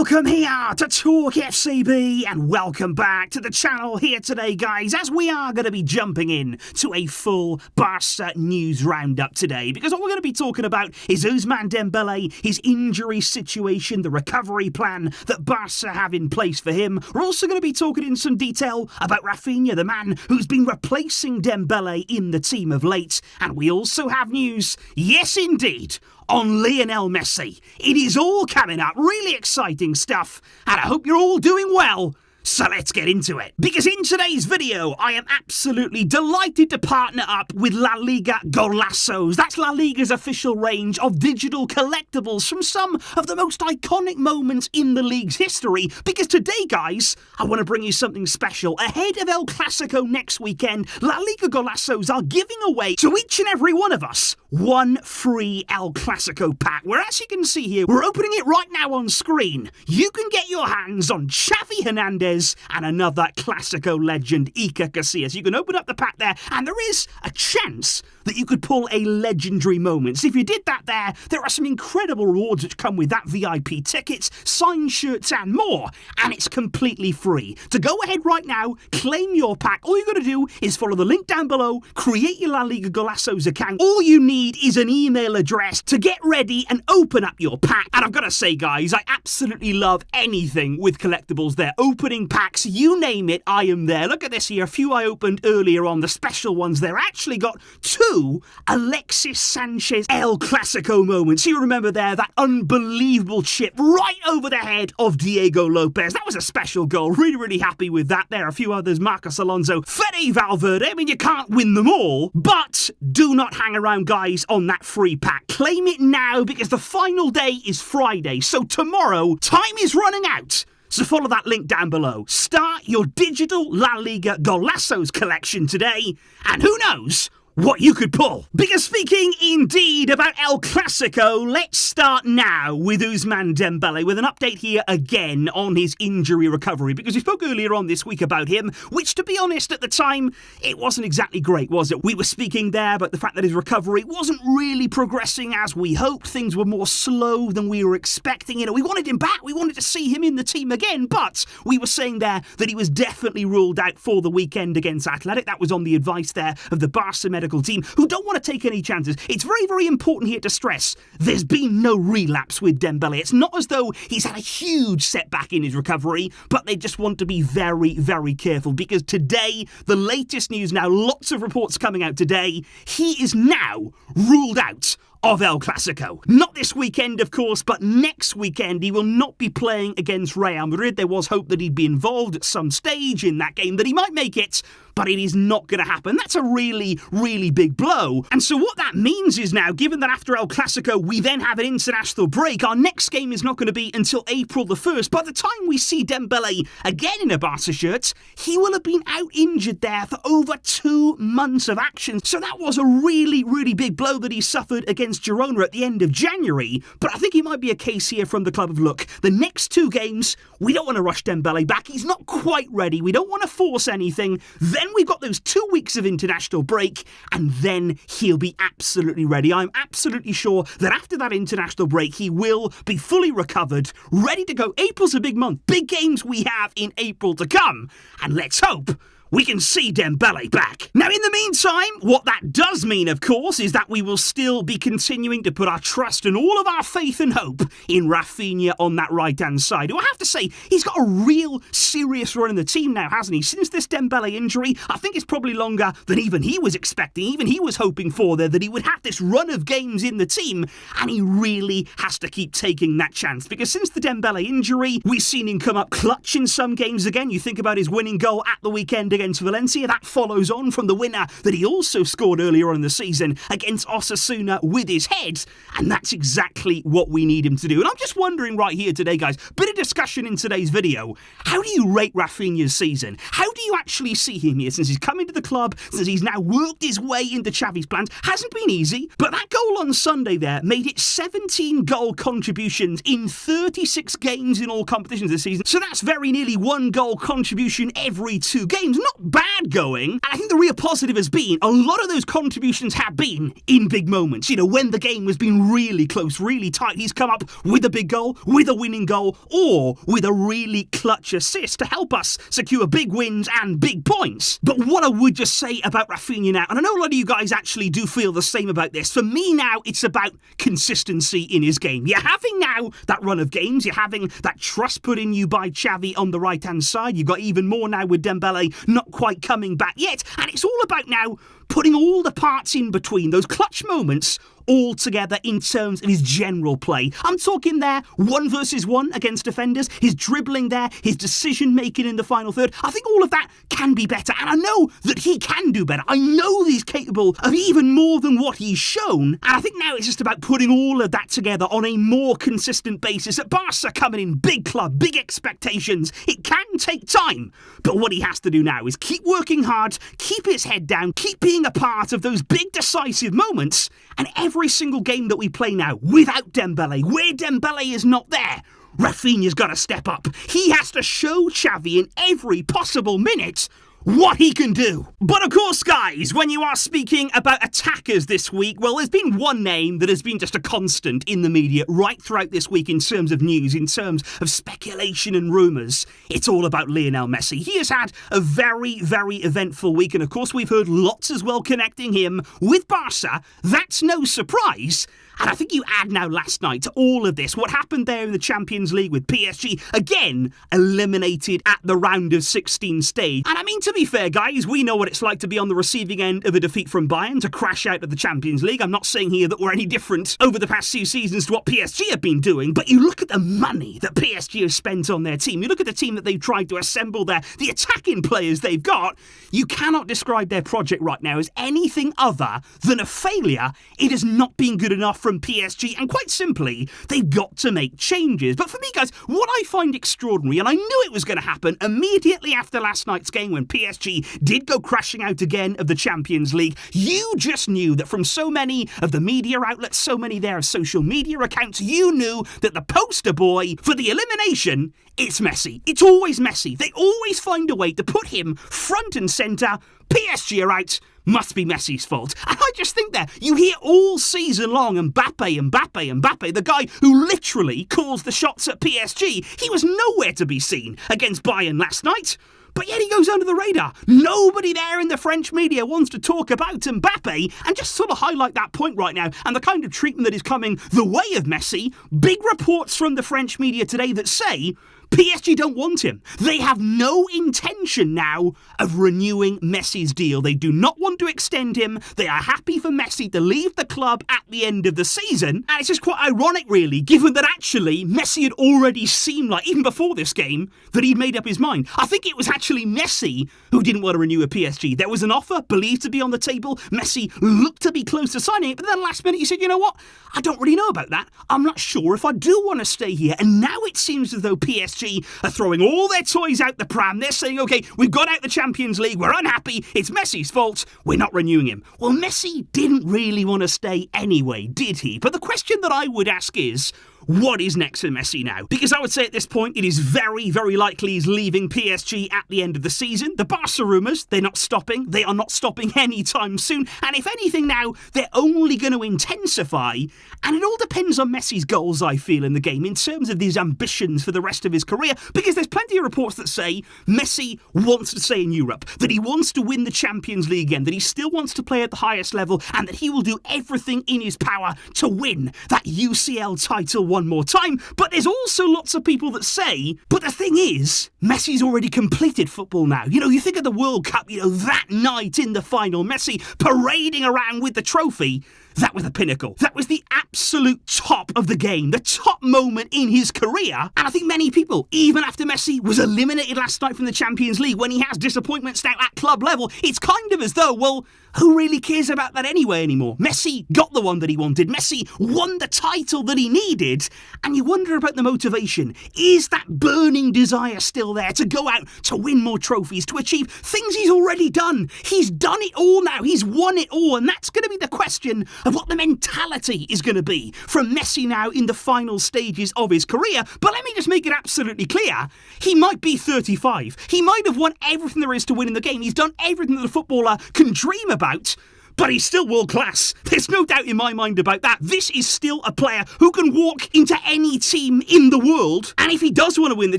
Welcome here to TalkFCB and welcome back to the channel here today, guys, as we are going to be jumping in to a full Barça news roundup today, because all we're going to be talking about is Ousmane Dembele, his injury situation, the recovery plan that Barça have in place for him. We're also going to be talking in some detail about Raphinha, the man who's been replacing Dembele in the team of late, and we also have news, yes indeed, on Lionel Messi. It is all coming up, really exciting stuff, and I hope you're all doing well. So let's get into it. Because in today's video, I am absolutely delighted to partner up with La Liga Golazos. That's La Liga's official range of digital collectibles from some of the most iconic moments in the league's history. Because today, guys, I want to bring you something special. Ahead of El Clasico next weekend, La Liga Golazos are giving away to each and every one of us one free El Clasico pack, where, as you can see here, we're opening it right now on screen. You can get your hands on Xavi Hernandez and another Clasico legend, Iker Casillas. You can open up the pack there, and there is a chance that you could pull a legendary moment. So if you did that there are some incredible rewards which come with that: VIP tickets, signed shirts, and more. And it's completely free. To go ahead right now, claim your pack. All you got to do is follow the link down below, create your La Liga Golazos account. All you need is an email address to get ready and open up your pack. And I've got to say, guys, I absolutely love anything with collectibles there. Opening packs, you name it, I am there. Look at this here, a few I opened earlier on, the special ones there. I actually got two Alexis Sanchez El Clasico moments. You remember there, that unbelievable chip right over the head of Diego Lopez. That was a special goal. Really, really happy with that. There are a few others, Marcos Alonso, Fede Valverde. I mean, you can't win them all, but do not hang around, guys, on that free pack. Claim it now, because the final day is Friday. So tomorrow, time is running out. So follow that link down below. Start your digital La Liga Golazos collection today, and who knows what you could pull. Because speaking indeed about El Clasico, let's start now with Ousmane Dembele with an update here again on his injury recovery, because we spoke earlier on this week about him, which, to be honest, at the time, it wasn't exactly great, was it? We were speaking there about the fact that his recovery wasn't really progressing as we hoped. Things were more slow than we were expecting. You know, we wanted him back. We wanted to see him in the team again, but we were saying there that he was definitely ruled out for the weekend against Athletic. That was on the advice there of the Barça medical team, who don't want to take any chances. It's very, very important here to stress there's been no relapse with Dembele. It's not as though he's had a huge setback in his recovery, but they just want to be very, very careful, because today, the latest news now, lots of reports coming out today, he is now ruled out of El Clasico. Not this weekend, of course, but next weekend he will not be playing against Real Madrid. There was hope that he'd be involved at some stage in that game, that he might make it, but it is not going to happen. That's a really, really big blow. And so what that means is now, given that after El Clasico we then have an international break, our next game is not going to be until April the 1st. By the time we see Dembele again in a Barca shirt, he will have been out injured there for over 2 months of action. So that was a really, really big blow that he suffered against Girona at the end of January. But I think it might be a case here from the club of, look, the next 2 games, we don't want to rush Dembele back. He's not quite ready. We don't want to force anything. Then we've got those 2 weeks of international break, and then he'll be absolutely ready. I'm absolutely sure that after that international break, he will be fully recovered, ready to go. April's a big month. Big games we have in April to come. And let's hope we can see Dembele back. Now, in the meantime, what that does mean, of course, is that we will still be continuing to put our trust and all of our faith and hope in Raphinha on that right-hand side, who I have to say, he's got a real serious run in the team now, hasn't he? Since this Dembele injury, I think it's probably longer than even he was expecting, even he was hoping for there, that he would have this run of games in the team, and he really has to keep taking that chance, because since the Dembele injury, we've seen him come up clutch in some games again. You think about his winning goal at the weekend against Valencia. That follows on from the winner that he also scored earlier on in the season against Osasuna with his head, and that's exactly what we need him to do. And I'm just wondering right here today, guys, bit of discussion in today's video, how do you rate Raphinha's season? How do you actually see him here since he's come into the club, since he's now worked his way into Xavi's plans? Hasn't been easy, but that goal on Sunday there made it 17 goal contributions in 36 games in all competitions this season. So that's very nearly 1 goal contribution every 2 games. not bad going. And I think the real positive has been a lot of those contributions have been in big moments. You know, when the game has been really close, really tight, he's come up with a big goal, with a winning goal, or with a really clutch assist to help us secure big wins and big points. But what I would just say about Raphinha now, and I know a lot of you guys actually do feel the same about this, for me now it's about consistency in his game. You're having now that run of games, you're having that trust put in you by Xavi on the right hand side, you've got even more now with Dembele not quite coming back yet, and it's all about now putting all the parts in between, those clutch moments, all together in terms of his general play. I'm talking there 1v1 against defenders, his dribbling there, his decision making in the final third. I think all of that can be better, and I know that he can do better. I know he's capable of even more than what he's shown, and I think now it's just about putting all of that together on a more consistent basis. At Barca coming in, big club, big expectations, it can take time, but what he has to do now is keep working hard, keep his head down, keep being a part of those big decisive moments, and every single game that we play now without Dembele, where Dembele is not there, Raphinha's got to step up. He has to show Xavi in every possible minute what he can do. But of course, guys, when you are speaking about attackers this week, well, there's been one name that has been just a constant in the media right throughout this week in terms of news, in terms of speculation and rumours. It's all about Lionel Messi. He has had a very, very eventful week, and of course we've heard lots as well connecting him with Barca. That's no surprise. And I think you add now last night to all of this, what happened there in the Champions League with PSG, again, eliminated at the round of 16 stage. And I mean, to be fair, guys, we know what it's like to be on the receiving end of a defeat from Bayern, to crash out of the Champions League. I'm not saying here that we're any different over the past 2 seasons to what PSG have been doing, but you look at the money that PSG has spent on their team, you look at the team that they've tried to assemble there, the attacking players they've got, you cannot describe their project right now as anything other than a failure. It has not been good enough from PSG, and quite simply, they've got to make changes. But for me, guys, what I find extraordinary, and I knew it was going to happen immediately after last night's game when PSG did go crashing out again of the Champions League, you just knew that from so many of the media outlets, so many of their social media accounts, you knew that the poster boy for the elimination, it's Messi. It's always Messi. They always find a way to put him front and centre. PSG are out. Must be Messi's fault. And I just think that you hear all season long Mbappe, the guy who literally calls the shots at PSG. He was nowhere to be seen against Bayern last night. But yet he goes under the radar. Nobody there in the French media wants to talk about Mbappe, and just sort of highlight that point right now and the kind of treatment that is coming the way of Messi. Big reports from the French media today that say PSG don't want him. They have no intention now of renewing Messi's deal. They do not want to extend him. They are happy for Messi to leave the club at the end of the season. And it's just quite ironic, really, given that actually Messi had already seemed like, even before this game, that he'd made up his mind. I think it was actually Messi who didn't want to renew with PSG. There was an offer believed to be on the table. Messi looked to be close to signing it, but then last minute he said, you know what? I don't really know about that. I'm not sure if I do want to stay here. And now it seems as though PSG are throwing all their toys out the pram. They're saying, okay, we've got out the Champions League, we're unhappy, it's Messi's fault, we're not renewing him. Well, Messi didn't really want to stay anyway, did he? But the question that I would ask is, what is next for Messi now? Because I would say at this point, it is very, very likely he's leaving PSG at the end of the season. The Barca rumours, they're not stopping. They are not stopping anytime soon. And if anything now, they're only going to intensify. And it all depends on Messi's goals, I feel, in the game, in terms of his ambitions for the rest of his career. Because there's plenty of reports that say Messi wants to stay in Europe, that he wants to win the Champions League again, that he still wants to play at the highest level, and that he will do everything in his power to win that UCL title one more time. But there's also lots of people that say, but the thing is, Messi's already completed football now. You know, you think of the World Cup, you know, that night in the final, Messi parading around with the trophy. That was the pinnacle. That was the absolute top of the game, the top moment in his career. And I think many people, even after Messi was eliminated last night from the Champions League, when he has disappointments now at club level, it's kind of as though, well, who really cares about that anyway anymore? Messi got the one that he wanted. Messi won the title that he needed. and you wonder about the motivation. Is that burning desire still there to go out, to win more trophies, to achieve things he's already done? He's done it all now. He's won it all, and that's going to be the question of what the mentality is going to be from Messi now in the final stages of his career. But let me just make it absolutely clear. He might be 35. He might have won everything there is to win in the game. He's done everything that a footballer can dream about. But he's still world class. There's no doubt in my mind about that. This is still a player who can walk into any team in the world. And if he does want to win the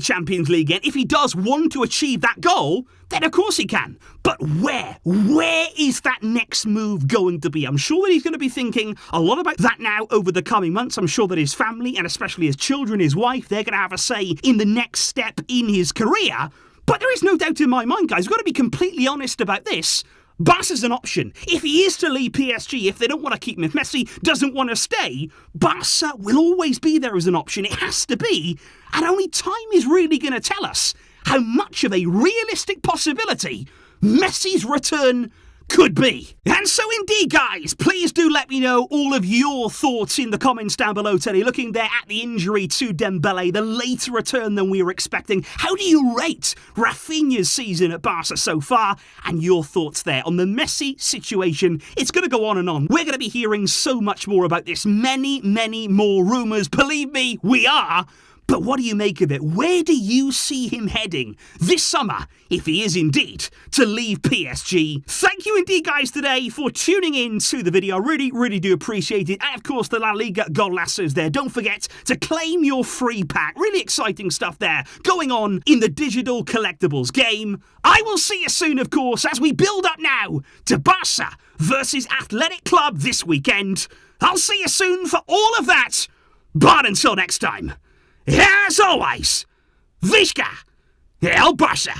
Champions League again, if he does want to achieve that goal, then of course he can. But where? Where is that next move going to be? I'm sure that he's going to be thinking a lot about that now over the coming months. I'm sure that his family, and especially his children, his wife, they're going to have a say in the next step in his career. But there is no doubt in my mind, guys, we've got to be completely honest about this. Barca's an option. If he is to leave PSG, if they don't want to keep him, if Messi doesn't want to stay, Barca will always be there as an option. It has to be. And only time is really going to tell us how much of a realistic possibility Messi's return could be. And so indeed, guys, please do let me know all of your thoughts in the comments down below today. Looking there at the injury to Dembele, the later return than we were expecting. How do you rate Raphinha's season at Barca so far? And your thoughts there on the Messi situation. It's going to go on and on. We're going to be hearing so much more about this. Many, many more rumours. Believe me, we are. But what do you make of it? Where do you see him heading this summer, if he is indeed to leave PSG? Thank you indeed, guys, today for tuning in to the video. I really, really do appreciate it. And of course, the La Liga Golassos there. Don't forget to claim your free pack. Really exciting stuff there going on in the digital collectibles game. I will see you soon, of course, as we build up now to Barca versus Athletic Club this weekend. I'll see you soon for all of that. But until next time, as always, Visca El Barça!